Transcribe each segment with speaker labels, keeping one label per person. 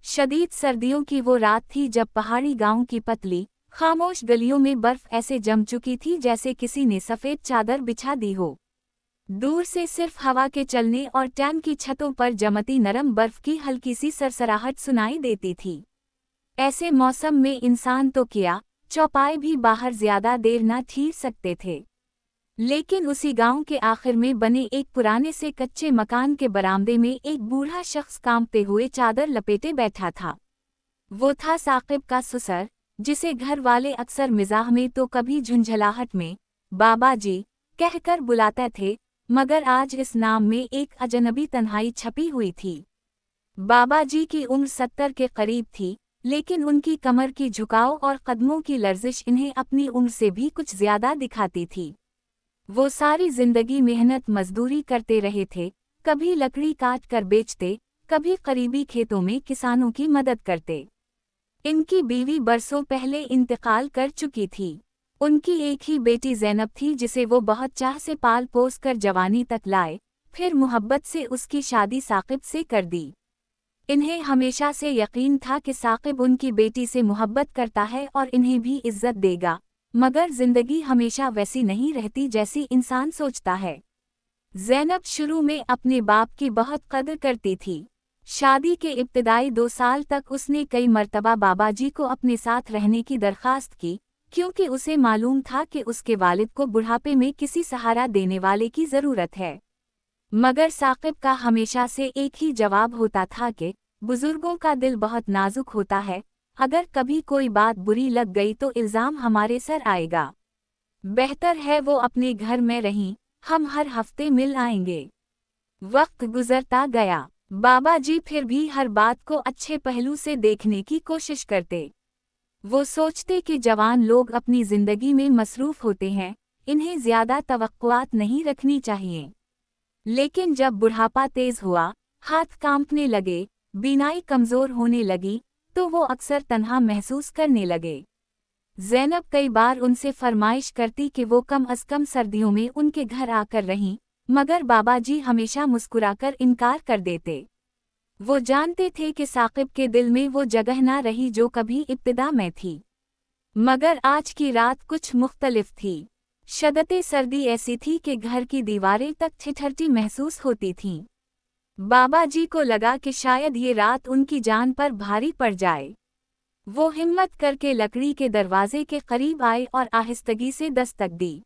Speaker 1: शदीद सर्दियों की वो रात थी जब पहाड़ी गांव की पतली, खामोश गलियों में बर्फ ऐसे जम चुकी थी जैसे किसी ने सफ़ेद चादर बिछा दी हो। दूर से सिर्फ हवा के चलने और टैंक की छतों पर जमती नरम बर्फ की हल्की सी सरसराहट सुनाई देती थी। ऐसे मौसम में इंसान तो क्या, चौपाए भी बाहर ज्यादा देर न ठहर सकते थे। लेकिन उसी गांव के आखिर में बने एक पुराने से कच्चे मकान के बरामदे में एक बूढ़ा शख्स कांपते हुए चादर लपेटे बैठा था। वो था साकिब का ससुर, जिसे घर वाले अक्सर मिजाह में तो कभी झुंझलाहट में बाबा जी कहकर बुलाते थे, मगर आज इस नाम में एक अजनबी तन्हाई छपी हुई थी। बाबा जी की उम्र 70 के करीब थी, लेकिन उनकी कमर की झुकाव और कदमों की लर्जिश इन्हें अपनी उम्र से भी कुछ ज्यादा दिखाती थी। वो सारी जिंदगी मेहनत मजदूरी करते रहे थे, कभी लकड़ी काट कर बेचते, कभी करीबी खेतों में किसानों की मदद करते। इनकी बीवी बरसों पहले इंतकाल कर चुकी थी। उनकी एक ही बेटी ज़ैनब थी जिसे वो बहुत चाह से पाल पोस कर जवानी तक लाए, फिर मुहब्बत से उसकी शादी साकिब से कर दी। इन्हें हमेशा से यकीन था कि साकिब उनकी बेटी से मुहब्बत करता है और इन्हें भी इज्जत देगा, मगर जिंदगी हमेशा वैसी नहीं रहती जैसी इंसान सोचता है। ज़ैनब शुरू में अपने बाप की बहुत कदर करती थी। शादी के इब्तिदाई 2 साल तक उसने कई मर्तबा बाबाजी को अपने साथ रहने की दरख्वास्त की, क्योंकि उसे मालूम था कि उसके वालिद को बुढ़ापे में किसी सहारा देने वाले की ज़रूरत है। मगर साकिब का हमेशा से एक ही जवाब होता था कि बुजुर्गों का दिल बहुत नाजुक होता है, अगर कभी कोई बात बुरी लग गई तो इल्ज़ाम हमारे सर आएगा। बेहतर है वो अपने घर में रहीं, हम हर हफ्ते मिल आएंगे। वक्त गुजरता गया, बाबा जी फिर भी हर बात को अच्छे पहलू से देखने की कोशिश करते। वो सोचते कि जवान लोग अपनी जिंदगी में मसरूफ होते हैं, इन्हें ज्यादा तवक्कुआत नहीं रखनी चाहिए। लेकिन जब बुढ़ापा तेज हुआ, हाथ कांपने लगे, बीनाई कमजोर होने लगी, तो वो अक्सर तन्हा महसूस करने लगे। ज़ैनब कई बार उनसे फरमाइश करती कि वो कम अज कम सर्दियों में उनके घर आकर रहीं, मगर बाबा जी हमेशा मुस्कुराकर इनकार कर देते। वो जानते थे कि साकिब के दिल में वो जगह ना रही जो कभी इब्तिदा में थी। मगर आज की रात कुछ मुख्तलिफ थी। शदते सर्दी ऐसी थी कि घर की दीवारें तक ठिठुरती महसूस होती थीं। बाबा जी को लगा कि शायद ये रात उनकी जान पर भारी पड़ जाए। वो हिम्मत करके लकड़ी के दरवाजे के करीब आए और आहिस्तगी से दस्तक दी।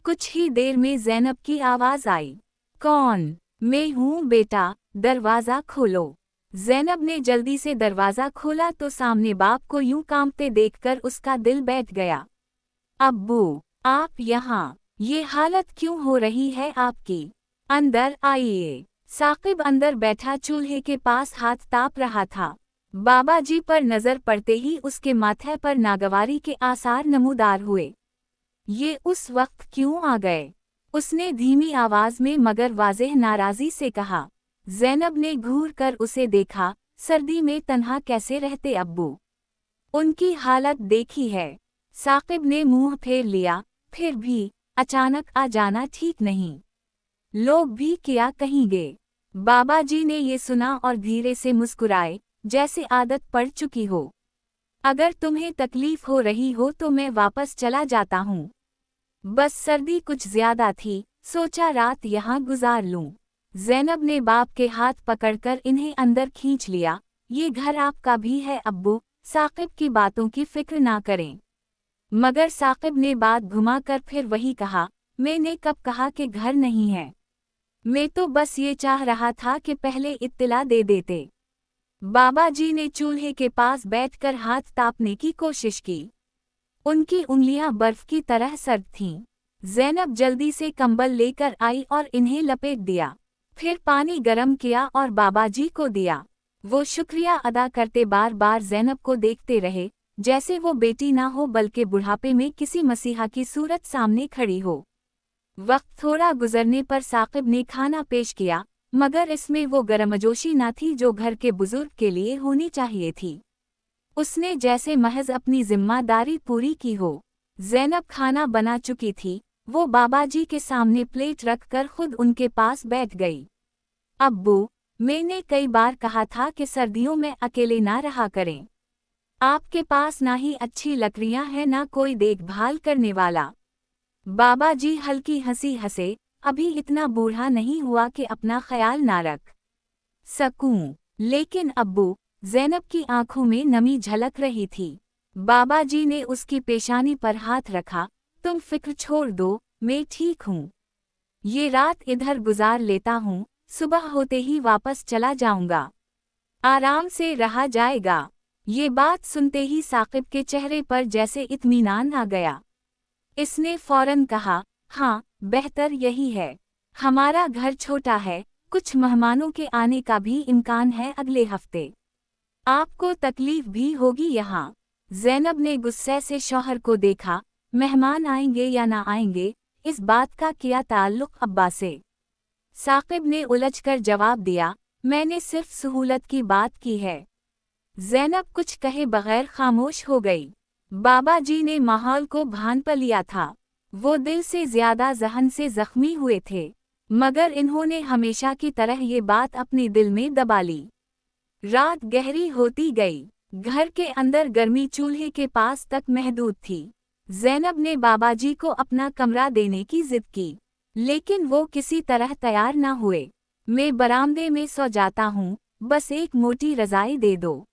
Speaker 1: कुछ ही देर में ज़ैनब की आवाज़ आई, कौन? मैं हूँ बेटा, दरवाज़ा खोलो। ज़ैनब ने जल्दी से दरवाज़ा खोला तो सामने बाप को यूं कांपते देखकर उसका दिल बैठ गया। अब्बू, आप यहाँ? ये हालत क्यों हो रही है आपकी? अंदर आइए। साकिब अंदर बैठा चूल्हे के पास हाथ ताप रहा था। बाबा जी पर नजर पड़ते ही उसके माथे पर नागवारी के आसार नमूदार हुए। ये उस वक्त क्यों आ गए? उसने धीमी आवाज में मगर वाज़ेह नाराजी से कहा। ज़ैनब ने घूर कर उसे देखा, सर्दी में तन्हा कैसे रहते अब्बू? उनकी हालत देखी है। साकिब ने मुंह फेर लिया, फिर भी अचानक आ जाना ठीक नहीं। लोग भी क्या कहेंगे? बाबा जी ने ये सुना और धीरे से मुस्कुराए, जैसे आदत पड़ चुकी हो। अगर तुम्हें तकलीफ हो रही हो तो मैं वापस चला जाता हूँ। बस सर्दी कुछ ज्यादा थी, सोचा रात यहाँ गुजार लूं। ज़ैनब ने बाप के हाथ पकड़कर इन्हें अंदर खींच लिया। ये घर आपका भी है अब्बू, साकिब की बातों की फिक्र ना करें। मगर साकिब ने बात घुमाकर फिर वही कहा, मैंने कब कहा कि घर नहीं है? मैं तो बस ये चाह रहा था कि पहले इत्तिला दे देते। बाबा जी ने चूल्हे के पास बैठकर हाथ तापने की कोशिश की। उनकी उंगलियां बर्फ की तरह सर्द थीं। ज़ैनब जल्दी से कंबल लेकर आई और इन्हें लपेट दिया। फिर पानी गर्म किया और बाबा जी को दिया। वो शुक्रिया अदा करते बार बार ज़ैनब को देखते रहे, जैसे वो बेटी ना हो बल्कि बुढ़ापे में किसी मसीहा की सूरत सामने खड़ी हो। वक्त थोड़ा गुजरने पर साकिब ने खाना पेश किया, मगर इसमें वो गर्मजोशी ना थी जो घर के बुजुर्ग के लिए होनी चाहिए थी। उसने जैसे महज अपनी जिम्मेदारी पूरी की हो। ज़ैनब खाना बना चुकी थी, वो बाबा जी के सामने प्लेट रखकर खुद उनके पास बैठ गई। अब्बू, मैंने कई बार कहा था कि सर्दियों में अकेले ना रहा करें। आपके पास ना ही अच्छी लकड़ियां हैं ना कोई देखभाल करने वाला। बाबा जी हल्की हंसी हंसे, अभी इतना बूढ़ा नहीं हुआ कि अपना ख्याल ना रख सकूं। लेकिन अब्बू, ज़ैनब की आंखों में नमी झलक रही थी। बाबा जी ने उसकी पेशानी पर हाथ रखा, तुम फिक्र छोड़ दो, मैं ठीक हूँ। ये रात इधर गुजार लेता हूँ, सुबह होते ही वापस चला जाऊंगा। आराम से रहा जाएगा। ये बात सुनते ही साकिब के चेहरे पर जैसे इत्मीनान आ गया। इसने फौरन कहा, हाँ, बेहतर यही है। हमारा घर छोटा है, कुछ मेहमानों के आने का भी इम्कान है अगले हफ्ते। आपको तकलीफ भी होगी यहाँ। ज़ैनब ने गुस्से से शौहर को देखा, मेहमान आएंगे या ना आएंगे, इस बात का क्या ताल्लुक अब्बा से। साकिब ने उलझकर जवाब दिया, मैंने सिर्फ सहूलत की बात की है। ज़ैनब कुछ कहे बगैर खामोश हो गई। बाबा जी ने माहौल को भान पर लिया था। वो दिल से ज्यादा ज़हन से जख्मी हुए थे, मगर इन्होंने हमेशा की तरह ये बात अपने दिल में दबा ली। रात गहरी होती गई। घर के अंदर गर्मी चूल्हे के पास तक महदूद थी। ज़ैनब ने बाबा जी को अपना कमरा देने की जिद की, लेकिन वो किसी तरह तैयार न हुए। मैं बरामदे में सो जाता हूँ, बस एक मोटी रज़ाई दे दो।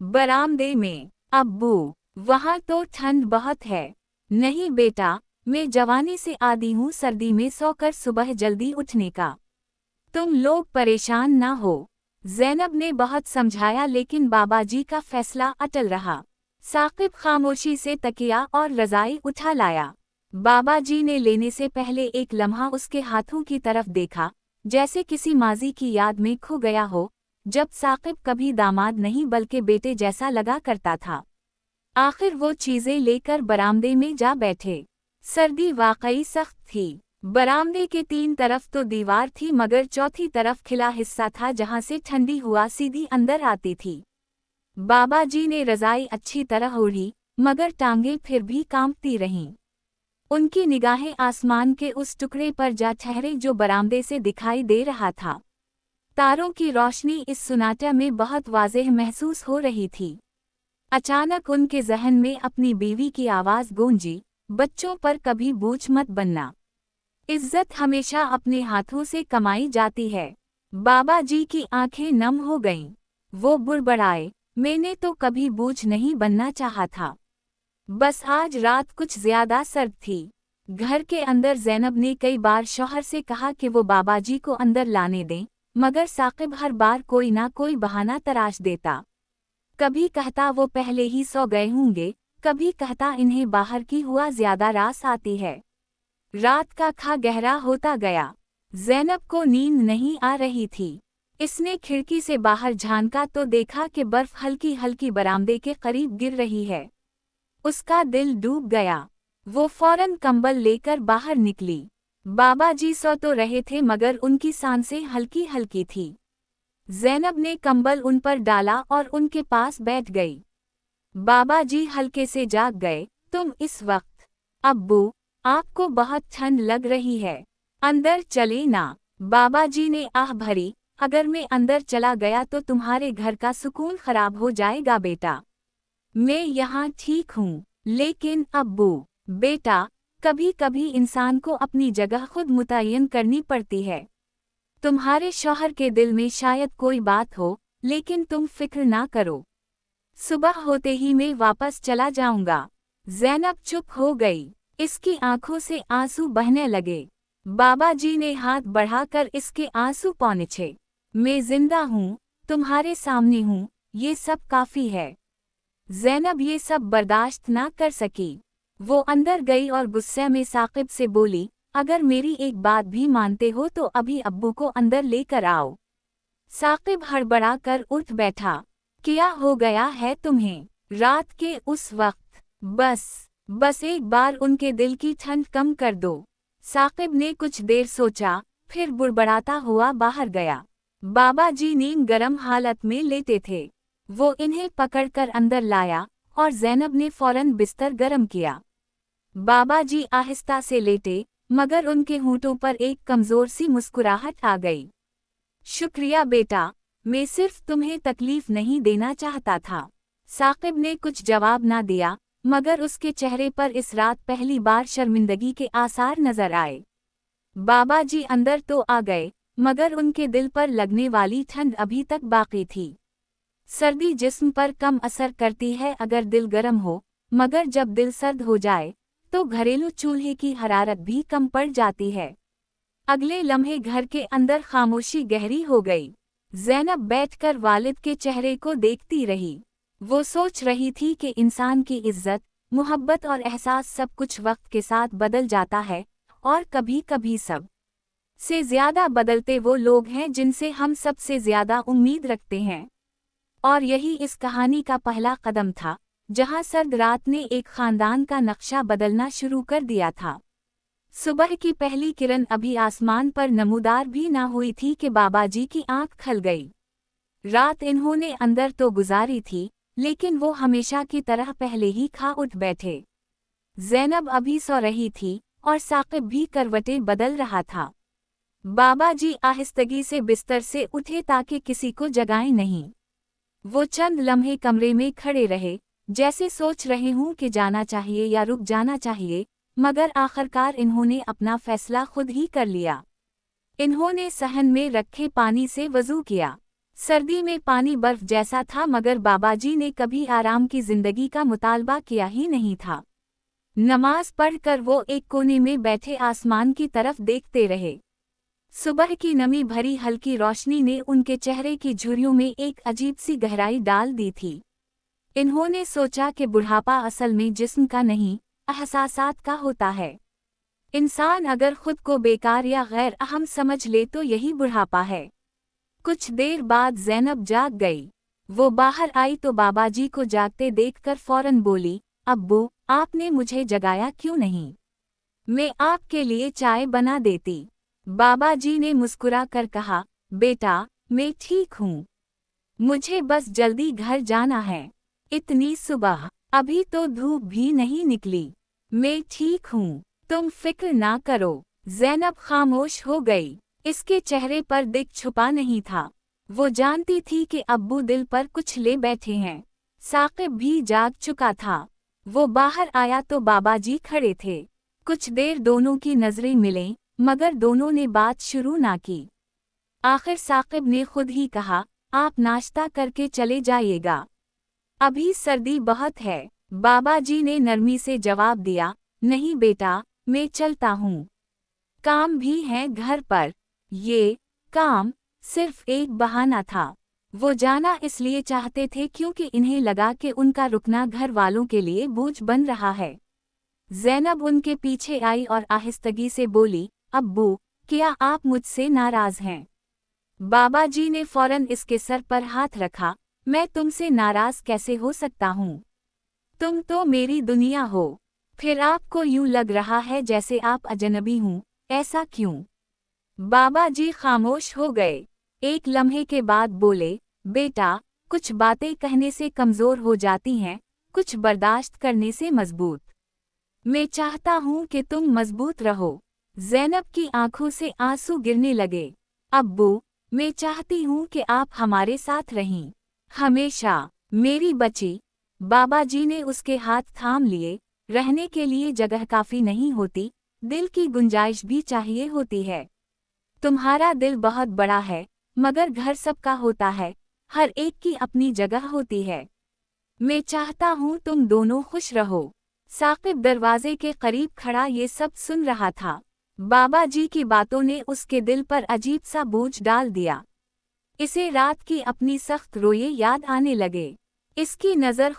Speaker 1: बरामदे में? अब्बू, वहाँ तो ठंड बहुत है। नहीं बेटा, मैं जवानी से आदी हूँ सर्दी में सोकर सुबह जल्दी उठने का। तुम लोग परेशान ना हो। ज़ैनब ने बहुत समझाया लेकिन बाबा जी का फैसला अटल रहा। साकिब खामोशी से तकिया और रज़ाई उठा लाया। बाबा जी ने लेने से पहले एक लम्हा उसके हाथों की तरफ देखा, जैसे किसी माजी की याद में खो गया हो, जब साकिब कभी दामाद नहीं बल्कि बेटे जैसा लगा करता था। आखिर वो चीज़ें लेकर बरामदे में जा बैठे। सर्दी वाकई सख्त थी। बरामदे के 3 तरफ तो दीवार थी मगर चौथी तरफ खिला हिस्सा था जहां से ठंडी हवा सीधी अंदर आती थी। बाबा जी ने रज़ाई अच्छी तरह ओढ़ी, मगर टांगें फिर भी कांपती रहीं। उनकी निगाहें आसमान के उस टुकड़े पर जा ठहरे जो बरामदे से दिखाई दे रहा था। तारों की रोशनी इस सुनाटे में बहुत वाज़ेह महसूस हो रही थी। अचानक उनके जहन में अपनी बीवी की आवाज़ गूंजी, बच्चों पर कभी बोझ मत बनना। इज्जत हमेशा अपने हाथों से कमाई जाती है। बाबा जी की आंखें नम हो गईं। वो बुड़बड़ाए, मैंने तो कभी बोझ नहीं बनना चाहा था। बस आज रात कुछ ज्यादा सर्द थी। घर के अंदर ज़ैनब ने कई बार शौहर से कहा कि वो बाबा जी को अंदर लाने दें, मगर साकिब हर बार कोई ना कोई बहाना तराश देता। कभी कहता वो पहले ही सो गए होंगे, कभी कहता इन्हें बाहर की हुआ ज्यादा रास आती है। रात का खा गहरा होता गया। ज़ैनब को नींद नहीं आ रही थी। इसने खिड़की से बाहर झांका तो देखा कि बर्फ हल्की हल्की बरामदे के करीब गिर रही है। उसका दिल डूब गया। वो फौरन कंबल लेकर बाहर निकली। बाबा जी सो तो रहे थे मगर उनकी सांसें हल्की हल्की थी। ज़ैनब ने कंबल उन पर डाला और उनके पास बैठ गई। बाबा जी हल्के से जाग गए, तुम इस वक्त? अब्बू, आपको बहुत ठंड लग रही है, अंदर चले ना। बाबा जी ने आह भरी, अगर मैं अंदर चला गया तो तुम्हारे घर का सुकून खराब हो जाएगा बेटा। मैं यहाँ ठीक हूँ। लेकिन अब्बू, बेटा, कभी कभी इंसान को अपनी जगह खुद मुतय्यन करनी पड़ती है। तुम्हारे शौहर के दिल में शायद कोई बात हो, लेकिन तुम फिक्र ना करो। सुबह होते ही मैं वापस चला जाऊंगा। ज़ैनब चुप हो गई। इसकी आंखों से आंसू बहने लगे। बाबा जी ने हाथ बढ़ाकर इसके आंसू पहुंचे। मैं जिंदा हूँ, तुम्हारे सामने हूँ, ये सब काफी है। ज़ैनब ये सब बर्दाश्त ना कर सकी। वो अंदर गई और गुस्से में साकिब से बोली, अगर मेरी एक बात भी मानते हो तो अभी अब्बू को अंदर लेकर आओ। साकिब हड़बड़ा कर उठ बैठा। क्या हो गया है तुम्हें? रात के उस वक्त बस एक बार उनके दिल की ठंड कम कर दो। साकिब ने कुछ देर सोचा, फिर बुड़बड़ाता हुआ बाहर गया। बाबा जी नींद गरम हालत में लेटे थे। वो इन्हें पकड़कर अंदर लाया और ज़ैनब ने फौरन बिस्तर गरम किया। बाबा जी आहिस्ता से लेटे, मगर उनके होंठों पर एक कमजोर सी मुस्कुराहट आ गई। शुक्रिया बेटा, मैं सिर्फ तुम्हें तकलीफ नहीं देना चाहता था। साकिब ने कुछ जवाब ना दिया, मगर उसके चेहरे पर इस रात पहली बार शर्मिंदगी के आसार नजर आए। बाबा जी अंदर तो आ गए, मगर उनके दिल पर लगने वाली ठंड अभी तक बाकी थी। सर्दी जिस्म पर कम असर करती है अगर दिल गर्म हो, मगर जब दिल सर्द हो जाए तो घरेलू चूल्हे की हरारत भी कम पड़ जाती है। अगले लम्हे घर के अंदर खामोशी गहरी हो गई। ज़ैनब बैठकर वालिद के चेहरे को देखती रही। वो सोच रही थी कि इंसान की इज्जत, मोहब्बत और एहसास सब कुछ वक्त के साथ बदल जाता है, और कभी कभी सब से ज्यादा बदलते वो लोग हैं जिनसे हम सबसे ज्यादा उम्मीद रखते हैं। और यही इस कहानी का पहला कदम था, जहां सर्द रात ने एक खानदान का नक्शा बदलना शुरू कर दिया था। सुबह की पहली किरण अभी आसमान पर नमूदार भी ना हुई थी कि बाबाजी की आंख खल गई। रात इन्होंने अंदर तो गुजारी थी, लेकिन वो हमेशा की तरह पहले ही खा उठ बैठे। ज़ैनब अभी सो रही थी और साकिब भी करवटें बदल रहा था। बाबाजी आहिस्तगी से बिस्तर से उठे ताकि किसी को जगाएं नहीं। वो चंद लम्हे कमरे में खड़े रहे, जैसे सोच रहे हूं कि जाना चाहिए या रुक जाना चाहिए, मगर आखिरकार इन्होंने अपना फैसला खुद ही कर लिया। इन्होंने सहन में रखे पानी से वज़ू किया। सर्दी में पानी बर्फ जैसा था, मगर बाबाजी ने कभी आराम की जिंदगी का मुतालबा किया ही नहीं था। नमाज पढ़कर वो एक कोने में बैठे आसमान की तरफ देखते रहे। सुबह की नमी भरी हल्की रोशनी ने उनके चेहरे की झुर्रियों में एक अजीब सी गहराई डाल दी थी। इन्होंने सोचा कि बुढ़ापा असल में जिस्म का नहीं, एहसासात का होता है। इंसान अगर खुद को बेकार या गैर अहम समझ ले तो यही बुढ़ापा है। कुछ देर बाद ज़ैनब जाग गई। वो बाहर आई तो बाबाजी को जागते देखकर फौरन बोली, अब्बू, आपने मुझे जगाया क्यों नहीं? मैं आपके लिए चाय बना देती। बाबाजी ने मुस्कुरा कर कहा, बेटा, मैं ठीक हूँ। मुझे बस जल्दी घर जाना है। इतनी सुबह, अभी तो धूप भी नहीं निकली। मैं ठीक हूँ, तुम फिक्र ना करो। ज़ैनब खामोश हो गई। इसके चेहरे पर दिख छुपा नहीं था। वो जानती थी कि अब्बू दिल पर कुछ ले बैठे हैं। साकिब भी जाग चुका था। वो बाहर आया तो बाबाजी खड़े थे। कुछ देर दोनों की नजरें मिलीं, मगर दोनों ने बात शुरू ना की। आखिर साकिब ने खुद ही कहा, आप नाश्ता करके चले जाइएगा, अभी सर्दी बहुत है। बाबाजी ने नरमी से जवाब दिया, नहीं बेटा, मैं चलता हूँ। काम भी है घर पर। ये काम सिर्फ एक बहाना था। वो जाना इसलिए चाहते थे क्योंकि इन्हें लगा कि उनका रुकना घर वालों के लिए बोझ बन रहा है। ज़ैनब उनके पीछे आई और आहिस्तगी से बोली, अब्बू, क्या आप मुझसे नाराज हैं? बाबाजी ने फौरन इसके सर पर हाथ रखा, मैं तुमसे नाराज कैसे हो सकता हूँ? तुम तो मेरी दुनिया हो। फिर आपको यूं लग रहा है जैसे आप अजनबी हूँ, ऐसा क्यों? बाबाजी खामोश हो गए। एक लम्हे के बाद बोले, बेटा, कुछ बातें कहने से कमज़ोर हो जाती हैं, कुछ बर्दाश्त करने से मजबूत। मैं चाहता हूँ कि तुम मजबूत रहो। ज़ैनब की आंखों से आंसू गिरने लगे। अब्बू, मैं चाहती हूँ कि आप हमारे साथ रहें, हमेशा, मेरी बच्ची। बाबाजी ने उसके हाथ थाम लिए। रहने के लिए जगह काफ़ी नहीं होती, दिल की गुंजाइश भी चाहिए होती है। तुम्हारा दिल बहुत बड़ा है, मगर घर सबका होता है, हर एक की अपनी जगह होती है। मैं चाहता हूँ तुम दोनों खुश रहो। साकिब दरवाजे के करीब खड़ा ये सब सुन रहा था। बाबाजी की बातों ने उसके दिल पर अजीब सा बोझ डाल दिया। इसे रात की अपनी सख्त रोये याद आने लगे। इसकी नज़र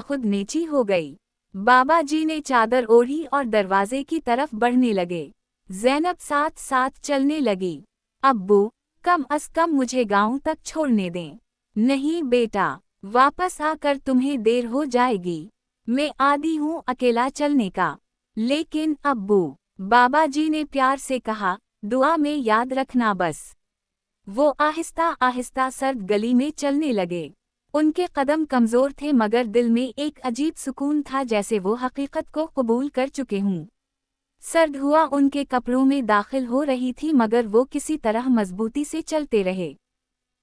Speaker 1: खुद नीची हो गई। बाबाजी ने चादर ओढ़ी और दरवाजे की तरफ बढ़ने लगे। ज़ैनब साथ साथ चलने लगी। अब्बू, कम अज़ कम मुझे गांव तक छोड़ने दें। नहीं बेटा, वापस आकर तुम्हें देर हो जाएगी। मैं आदी हूँ अकेला चलने का। लेकिन अब्बू, बाबाजी ने प्यार से कहा, दुआ में याद रखना बस। वो आहिस्ता आहिस्ता सर्द गली में चलने लगे। उनके कदम कमज़ोर थे, मगर दिल में एक अजीब सुकून था, जैसे वो हकीकत को कबूल कर चुके हों। सर्द हवा उनके कपड़ों में दाखिल हो रही थी मगर वो किसी तरह मजबूती से चलते रहे।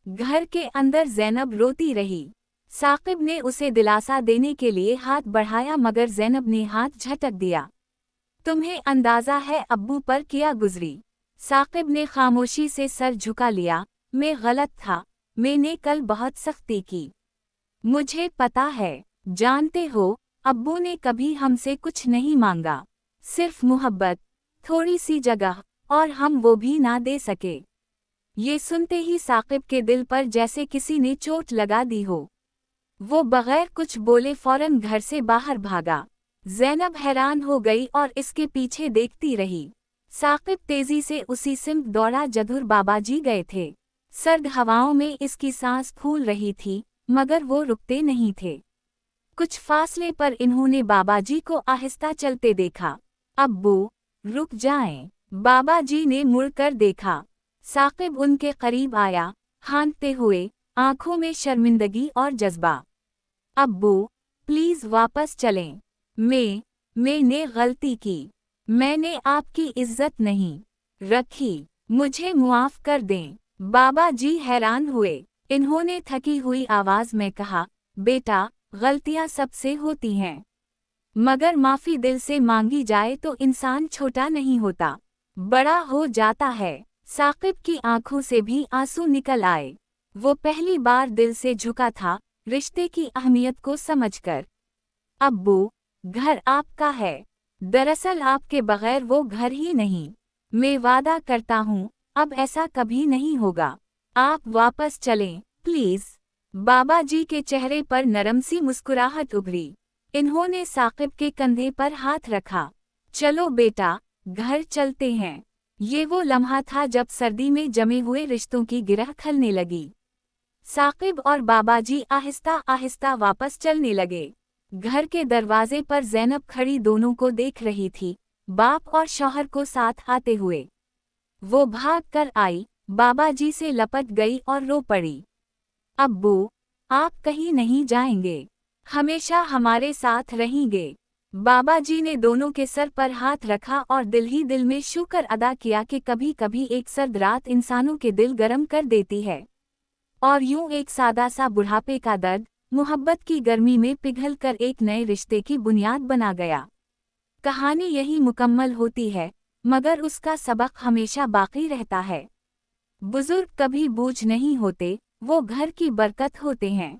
Speaker 1: घर के अंदर ज़ैनब रोती रही। साकिब ने उसे दिलासा देने के लिए हाथ बढ़ाया मगर ज़ैनब ने हाथ झटक दिया। तुम्हें अंदाज़ा है अब्बू पर क्या गुजरी? साकिब ने खामोशी से सर झुका लिया। मैं गलत था, मैंने कल बहुत सख्ती की। मुझे पता है, जानते हो, अब्बू ने कभी हमसे कुछ नहीं मांगा, सिर्फ मोहब्बत, थोड़ी सी जगह, और हम वो भी ना दे सके। ये सुनते ही साकिब के दिल पर जैसे किसी ने चोट लगा दी हो। वो बगैर कुछ बोले फौरन घर से बाहर भागा। ज़ैनब हैरान हो गई और इसके पीछे देखती रही। साकिब तेजी से उसी सिमत दौड़ा जधुर बाबाजी गए थे। सर्द हवाओं में इसकी सांस फूल रही थी मगर वो रुकते नहीं थे। कुछ फासले पर इन्होंने बाबाजी को आहिस्ता चलते देखा। अब्बू, रुक जाएं। बाबाजी ने मुड़कर देखा। साकिब उनके करीब आया, हांकते हुए, आंखों में शर्मिंदगी और जज्बा। अब्बू, प्लीज वापस चलें। मैंने गलती की। मैंने आपकी इज्जत नहीं रखी। मुझे मुआफ कर दें। बाबाजी हैरान हुए। इन्होंने थकी हुई आवाज में कहा, बेटा, गलतियां सबसे होती हैं, मगर माफी दिल से मांगी जाए तो इंसान छोटा नहीं होता, बड़ा हो जाता है। साकिब की आंखों से भी आंसू निकल आए। वो पहली बार दिल से झुका था, रिश्ते की अहमियत को समझकर। अब्बू, घर आपका है। दरअसल आपके बगैर वो घर ही नहीं। मैं वादा करता हूँ, अब ऐसा कभी नहीं होगा। आप वापस चलें, प्लीज। बाबाजी के चेहरे पर नरम सी मुस्कुराहट उभरी। इन्होंने साकिब के कंधे पर हाथ रखा। चलो बेटा, घर चलते हैं। ये वो लम्हा था जब सर्दी में जमे हुए रिश्तों की गिरह खलने लगी। साकिब और बाबाजी आहिस्ता आहिस्ता वापस चलने लगे। घर के दरवाजे पर ज़ैनब खड़ी दोनों को देख रही थी, बाप और शौहर को साथ आते हुए। वो भाग कर आई, बाबाजी से लपट गई और रो पड़ी। अब्बू, आप कहीं नहीं जाएंगे, हमेशा हमारे साथ रहेंगे। बाबाजी ने दोनों के सर पर हाथ रखा और दिल ही दिल में शुक्र अदा किया कि कभी कभी एक सर्द रात इंसानों के दिल गर्म कर देती है। और यूं एक सादा सा बुढ़ापे का दर्द, मोहब्बत की गर्मी में पिघल कर एक नए रिश्ते की बुनियाद बना गया। कहानी यही मुकम्मल होती है, मगर उसका सबक हमेशा बाकी रहता है। बुजुर्ग कभी बोझ नहीं होते, वो घर की बरकत होते हैं।